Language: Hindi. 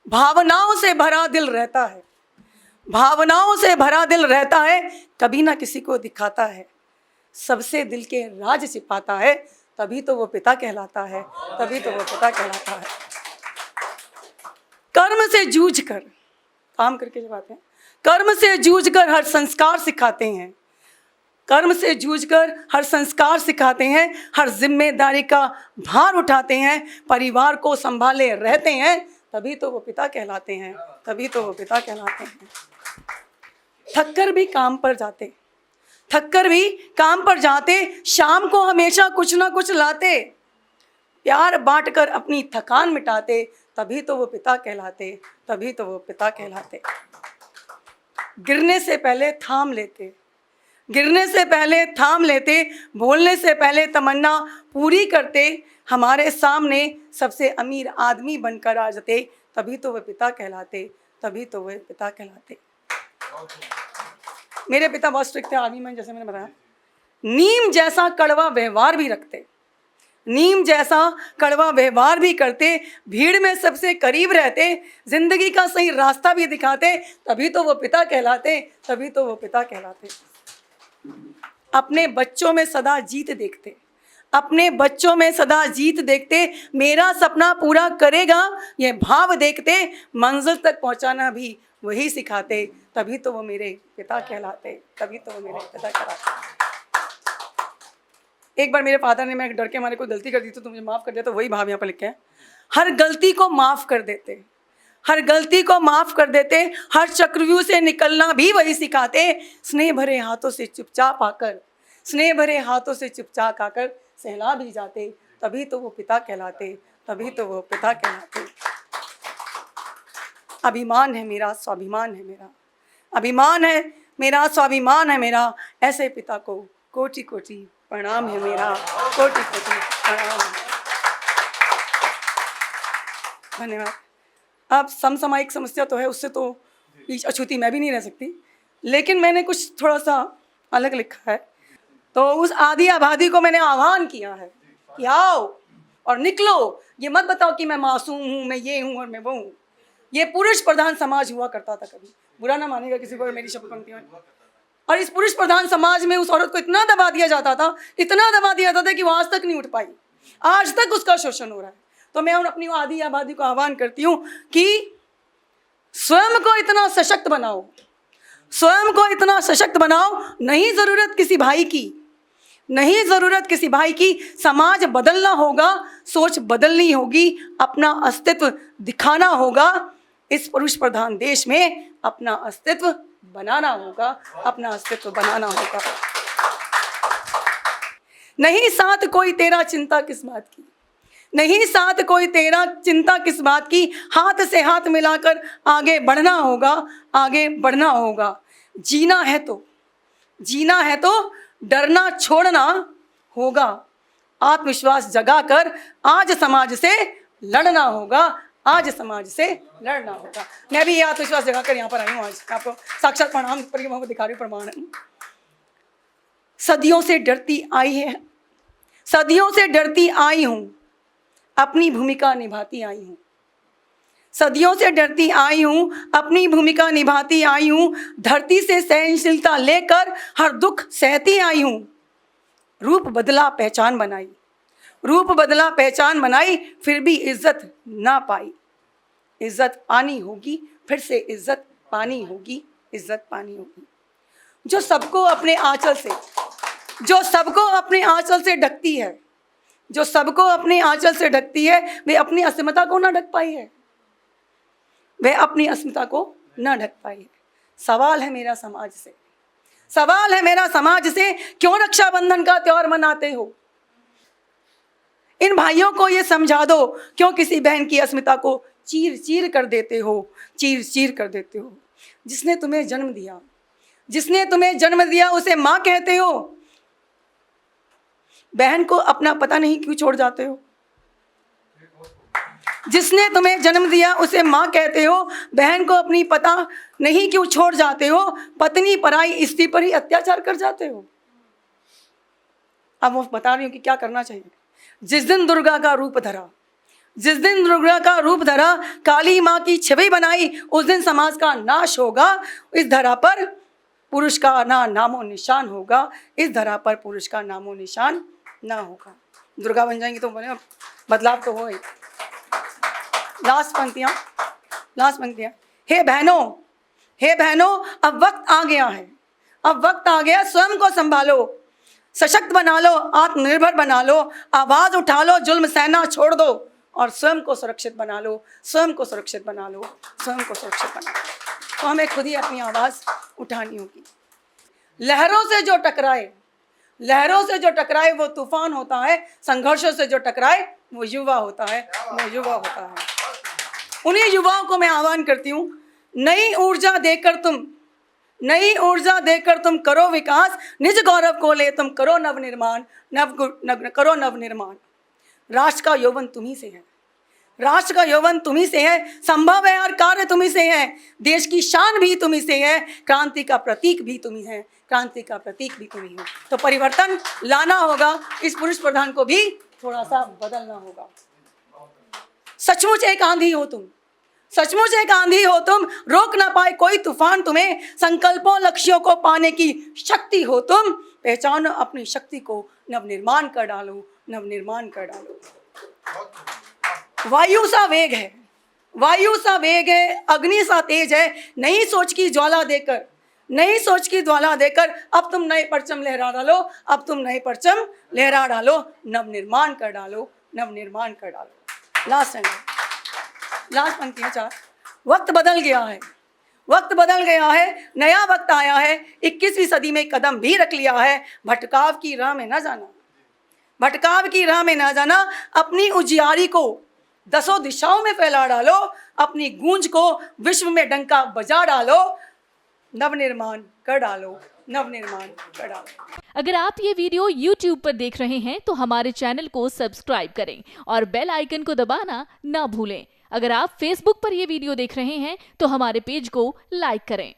भावनाओं से भरा दिल रहता है, भावनाओं से भरा दिल रहता है, कभी ना किसी को दिखाता है, सबसे दिल के राज छिपाता है, तभी तो वो पिता कहलाता है, तभी तो वो पिता कहलाता है। कर्म से जूझ कर, काम करके जब आते हैं, कर्म से जूझ कर हर संस्कार सिखाते हैं, कर्म से जूझकर हर संस्कार सिखाते हैं, हर जिम्मेदारी का भार उठाते हैं, परिवार को संभाले रहते हैं, तभी तो वो पिता कहलाते हैं, तभी तो वो पिता कहलाते हैं। थककर भी काम पर जाते, थककर भी काम पर जाते, शाम को हमेशा कुछ ना कुछ लाते, प्यार बांटकर अपनी थकान मिटाते, तभी तो वो पिता कहलाते, तभी तो वो पिता कहलाते। गिरने से पहले थाम लेते, गिरने से पहले थाम लेते, बोलने से पहले तमन्ना पूरी करते, हमारे सामने सबसे अमीर आदमी बनकर आ जाते, तभी तो वे पिता कहलाते, तभी तो वे पिता कहलाते। मेरे पिता बहुत स्ट्रिक्ट थे आर्मी में, जैसे मैंने बताया। नीम जैसा कड़वा व्यवहार भी रखते, नीम जैसा कड़वा व्यवहार भी करते, भीड़ में सबसे करीब रहते, जिंदगी का सही रास्ता भी दिखाते, तभी तो वो पिता कहलाते, तभी तो वो पिता कहलाते। अपने बच्चों में सदा जीत देखते, अपने बच्चों में सदा जीत देखते, मेरा सपना पूरा करेगा ये भाव देखते, मंजिल तक पहुंचाना भी वही सिखाते, तभी तो वो मेरे पिता कहलाते, तभी तो वो मेरे पिता कहलाते। एक बार मेरे फादर ने, मैं डर के मारे कोई गलती कर दी तो मुझे माफ़ कर दिया, तो वही भाव यहाँ पर लिखे हैं, हर गलती को माफ़ कर देते, हर गलती को माफ़ कर देते, हर चक्रव्यूह से निकलना भी वही सिखाते, स्नेह भरे हाथों से चुपचाप आकर, स्नेह भरे हाथों से चुपचाप आकर सहला भी जाते, तभी तो वो पिता कहलाते, तभी तो वो पिता कहलाते। अभिमान है मेरा, स्वाभिमान है मेरा, अभिमान है मेरा, स्वाभिमान है मेरा, ऐसे पिता को कोटि कोटि प्रणाम है मेरा, कोटि कोटि प्रणाम है। धन्यवाद। अब समसामयिक समस्या तो है, उससे तो बीच अछूती मैं भी नहीं रह सकती, लेकिन मैंने कुछ थोड़ा सा अलग लिखा है। तो उस आदि आबादी को मैंने आह्वान किया है कि आओ और निकलो, ये मत बताओ कि मैं मासूम हूँ, मैं ये हूँ और मैं वो हूँ। ये पुरुष प्रधान समाज हुआ करता था, कभी बुरा ना मानेगा किसी को मेरी शब्द पंक्तियों में। और इस पुरुष प्रधान समाज में उस औरत को इतना दबा दिया जाता था, इतना दबा दिया जाता था कि वो आज तक नहीं उठ पाई, आज तक उसका शोषण हो रहा है। तो मैं अपनी आदि आबादी को आह्वान करती हूँ कि स्वयं को इतना सशक्त बनाओ, स्वयं को इतना सशक्त बनाओ, नहीं ज़रूरत किसी भाई की, नहीं ज़रूरत किसी भाई की। समाज बदलना होगा, सोच बदलनी होगी, अपना अस्तित्व दिखाना होगा, इस पुरुष प्रधान देश में अपना अस्तित्व बनाना होगा, अपना अस्तित्व बनाना होगा। नहीं साथ कोई तेरा चिंता किस बात की, नहीं साथ कोई तेरा चिंता किस बात की, हाथ से हाथ मिलाकर आगे बढ़ना होगा, आगे बढ़ना होगा। जीना है तो, जीना है तो डरना छोड़ना होगा, आत्मविश्वास जगाकर आज समाज से लड़ना होगा, आज समाज से लड़ना होगा। मैं भी ये आत्मविश्वास जगाकर यहाँ पर आई हूँ, आज आपको साक्षात प्रणाम पर दिखा रही हूँ, प्रमाण है। सदियों से डरती आई है, सदियों से डरती आई हूँ, अपनी भूमिका निभाती आई हूँ, सदियों से डरती आई हूँ, अपनी भूमिका निभाती आई हूँ, धरती से सहनशीलता लेकर हर दुख सहती आई हूँ। रूप बदला पहचान बनाई, रूप बदला पहचान बनाई, फिर भी इज्जत ना पाई। इज्जत पानी होगी, फिर से इज्जत पानी होगी, इज्जत पानी होगी। जो सबको अपने आंचल से, जो सबको अपने आंचल से ढकती है, जो सबको अपने आंचल से ढकती है, वे अपनी अस्मिता को ना ढक पाई है, वे अपनी अस्मिता को ना ढक पाई है। सवाल है मेरा समाज से, सवाल है मेरा समाज से, क्यों रक्षाबंधन का त्योहार मनाते हो? इन भाइयों को ये समझा दो, क्यों किसी बहन की अस्मिता को चीर चीर कर देते हो, चीर चीर कर देते हो। जिसने तुम्हें जन्म दिया, जिसने तुम्हें जन्म दिया उसे माँ कहते हो, बहन को अपना पता नहीं क्यों छोड़ जाते हो? जिसने तुम्हें जन्म दिया उसे माँ कहते हो, बहन को अपनी पता नहीं क्यों छोड़ जाते हो? पत्नी पराई स्त्री पर ही अत्याचार कर जाते हो। अब वो बता रही हूँ कि क्या करना चाहिए। जिस दिन दुर्गा का रूप धरा, जिस दिन दुर्गा का रूप धरा, काली माँ की छवि बनाई, उस दिन समाज का नाश होगा। इस धरा पर पुरुष का ना नामो निशान होगा, इस धरा पर पुरुष का नामो निशान ना होगा। दुर्गा बन जाएंगी तो बोले बदलाव तो हो ही। लास्ट पंक्तियाँ। हे बहनों, अब वक्त आ गया है, अब वक्त आ गया, स्वयं को संभालो, सशक्त बना लो, आत्मनिर्भर बना लो, आवाज उठा लो, जुल्म सहना छोड़ दो और स्वयं को सुरक्षित बना लो, स्वयं को सुरक्षित बना लो, स्वयं को सुरक्षित बना लो। तो हमें खुद ही अपनी आवाज उठानी होगी। लहरों से जो टकराए वो तूफान होता है, संघर्षों से जो टकराए वो युवा होता है, वो युवा होता है। उन्हीं युवाओं को मैं आह्वान करती हूँ, नई ऊर्जा देकर तुम करो विकास, निज गौरव को ले तुम करो नवनिर्माण। राष्ट्र का यौवन तुम्ही से है, राष्ट्र का यौवन तुम्ही से है, संभव है और कार्य तुम्ही से है, देश की शान भी तुम्ही से है, क्रांति का प्रतीक भी तुम्ही है, क्रांति का प्रतीक भी तुम्ही हो। तो परिवर्तन लाना होगा, इस पुरुष प्रधान को भी थोड़ा सा बदलना होगा। सचमुच एक आंधी हो तुम, सचमुच एक आंधी हो तुम, रोक ना पाए कोई तूफान तुम्हें, संकल्पों लक्ष्यों को पाने की शक्ति हो तुम, पहचानो अपनी शक्ति को, नवनिर्माण कर डालो, नवनिर्माण कर डालो। वायु सा वेग है, अग्नि सा तेज है, नई सोच की ज्वाला देकर अब तुम नए परचम लहरा डालो, अब तुम नए परचम लहरा डालो, नवनिर्माण कर डालो, नवनिर्माण कर डालो। लास्ट पंक्तियाँ 4। वक्त बदल गया है, नया वक्त आया है, 21वीं सदी में कदम भी रख लिया है, भटकाव की राह में न जाना, अपनी उजियारी को 10 दिशाओं में फैला डालो, अपनी गूंज को विश्व में डंका बजा डालो, नवनिर्माण कर डालो, नवनिर्माण कर डालो। अगर आप ये वीडियो YouTube पर देख रहे हैं तो हमारे चैनल को सब्सक्राइब करें और बेल आइकन को दबाना ना भूलें। अगर आप Facebook पर ये वीडियो देख रहे हैं तो हमारे पेज को लाइक करें।